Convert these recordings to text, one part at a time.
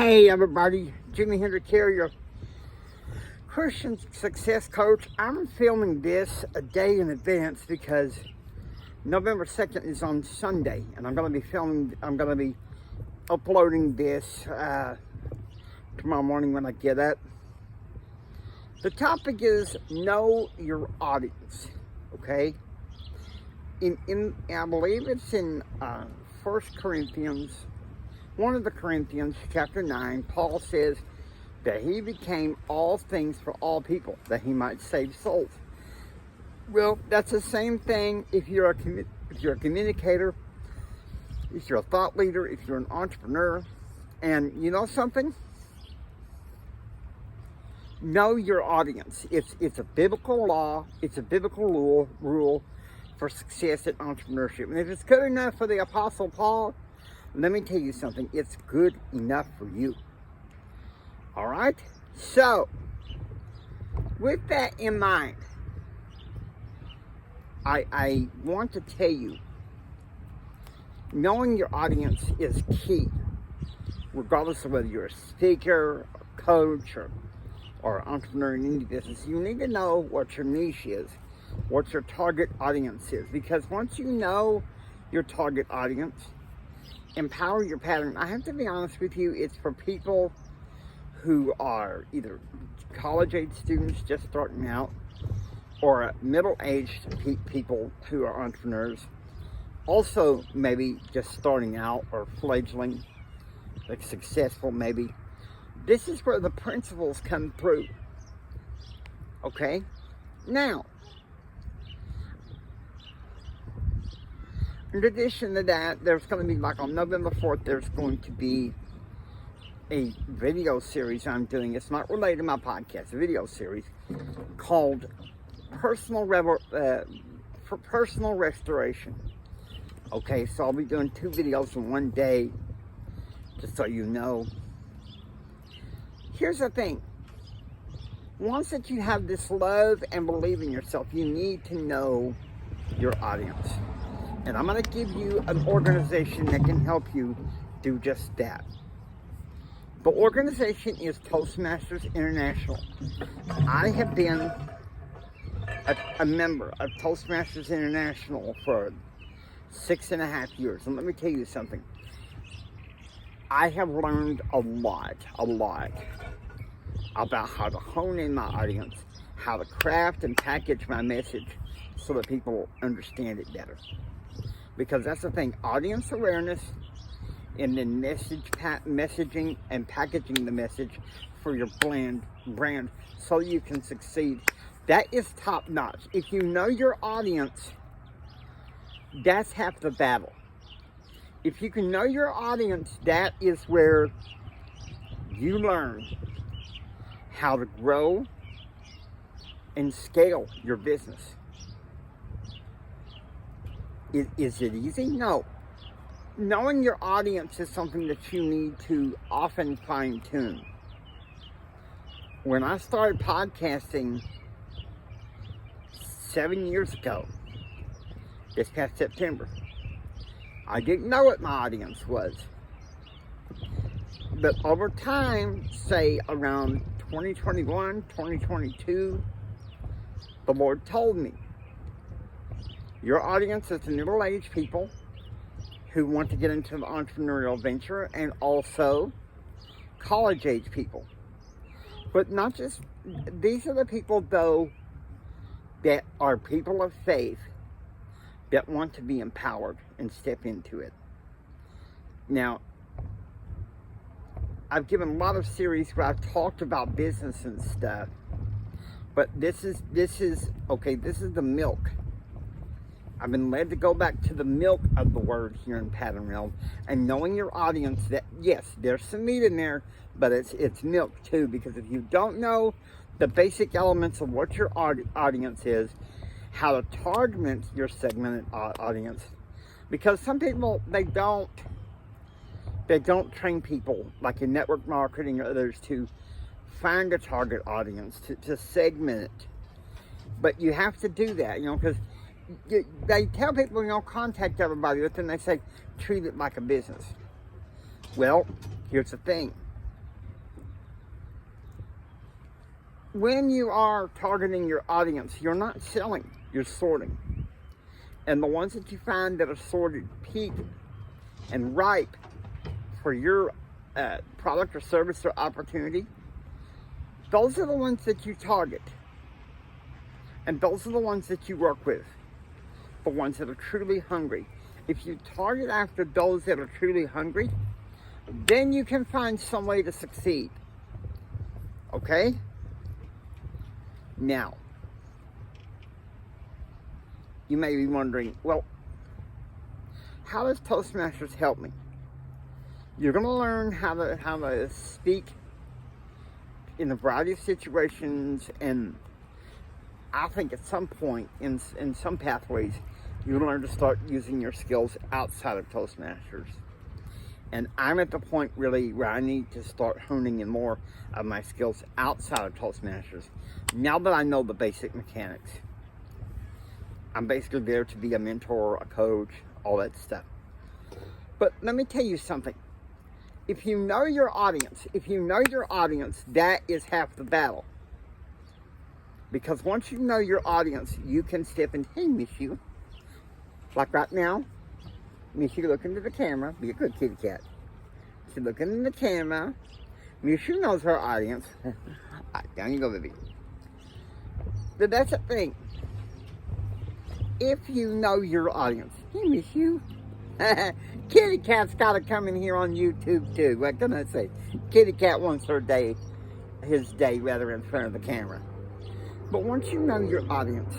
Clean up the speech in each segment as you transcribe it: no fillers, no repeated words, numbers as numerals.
Hey everybody, Jimmy Hendrick here, your Christian success coach. I'm filming this a day in advance because November 2nd is on Sunday, and I'm going to be uploading this tomorrow morning when I get up. The topic is know your audience, okay? I believe it's in 1 Corinthians, one of the Corinthians, chapter 9, Paul says that he became all things for all people, that he might save souls. Well, that's the same thing if you're a communicator, if you're a thought leader, if you're an entrepreneur. And you know something? Know your audience. It's a biblical law. It's a biblical rule for success in entrepreneurship. And if it's good enough for the Apostle Paul, let me tell you something. It's good enough for you. All right? So, with that in mind, I want to tell you, knowing your audience is key, regardless of whether you're a speaker, a coach, or an entrepreneur in any business. You need to know what your niche is, what your target audience is, because once you know your target audience, empower your pattern. I have to be honest with you, it's for people who are either college-age students just starting out, or middle-aged people who are entrepreneurs, also maybe just starting out or fledgling, like successful maybe. This is where the principles come through. Okay? Now, in addition to that, there's going to be, like on November 4th, there's going to be a video series I'm doing. It's not related to my podcast, a video series called Personal Restoration. Okay, so I'll be doing 2 videos in one day, just so you know. Here's the thing. Once that you have this love and believe in yourself, you need to know your audience. And I'm going to give you an organization that can help you do just that. The organization is Toastmasters International. I have been a member of Toastmasters International for 6.5 years. And let me tell you something. I have learned a lot about how to hone in my audience, how to craft and package my message so that people understand it better. Because that's the thing, audience awareness, and then messaging and packaging the message for your brand so you can succeed. That is top notch. If you know your audience, that's half the battle. If you can know your audience, that is where you learn how to grow and scale your business. Is it easy? No. Knowing your audience is something that you need to often fine-tune. When I started podcasting 7 years ago, this past September, I didn't know what my audience was. But over time, say around 2021, 2022, the Lord told me, your audience is the middle-aged people who want to get into the entrepreneurial venture, and also college-age people. But not just, these are the people, though, that are people of faith that want to be empowered and step into it. Now, I've given a lot of series where I've talked about business and stuff, but this is the milk. I've been led to go back to the milk of the word here in Pattern Realm, and knowing your audience, that yes, there's some meat in there, but it's milk too, because if you don't know the basic elements of what your audience is, how to target your segmented audience, because some people, they don't train people like in network marketing or others to find a target audience, to segment it. But you have to do that, because they tell people, contact everybody, but then they say, treat it like a business. Well, here's the thing. when you are targeting your audience, you're not selling, you're sorting. And the ones that you find that are sorted, peak, and ripe for your product or service or opportunity, those are the ones that you target. And those are the ones that you work with, the ones that are truly hungry. If you target after those that are truly hungry, then you can find some way to succeed. Okay? Now, you may be wondering, well, how does Toastmasters help me? You're going to learn how to speak in a variety of situations, and I think at some point, in some pathways, you'll learn to start using your skills outside of Toastmasters. And I'm at the point really where I need to start honing in more of my skills outside of Toastmasters. Now that I know the basic mechanics, I'm basically there to be a mentor, a coach, all that stuff. But let me tell you something. If you know your audience, that is half the battle. Because once you know your audience, you can step in, hey, Miss You. Like right now, Miss You look into the camera. Be a good kitty cat. She's looking in the camera. Miss You knows her audience. All right, down you go, baby. But that's the thing. If you know your audience, hey, Miss You. Kitty cat's got to come in here on YouTube too. What can I say? Kitty cat wants his day rather in front of the camera. But once you know your audience,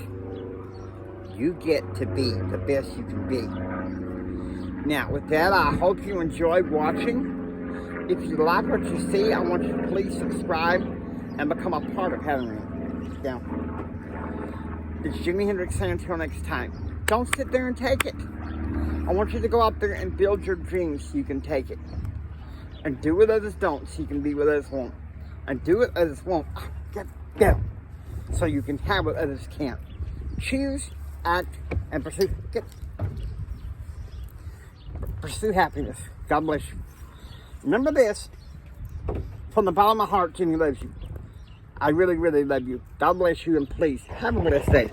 you get to be the best you can be. Now, with that, I hope you enjoyed watching. If you like what you see, I want you to please subscribe and become a part of having me. Now, it's Jimi Hendrix saying until next time, don't sit there and take it. I want you to go out there and build your dreams so you can take it. And do what others don't so you can be what others won't. And do what others won't. Go. So you can have what others can't. Choose, act, and pursue happiness. God bless you. Remember this. From the bottom of my heart, Jimmy loves you. I really, really love you. God bless you, and please have a blessed day.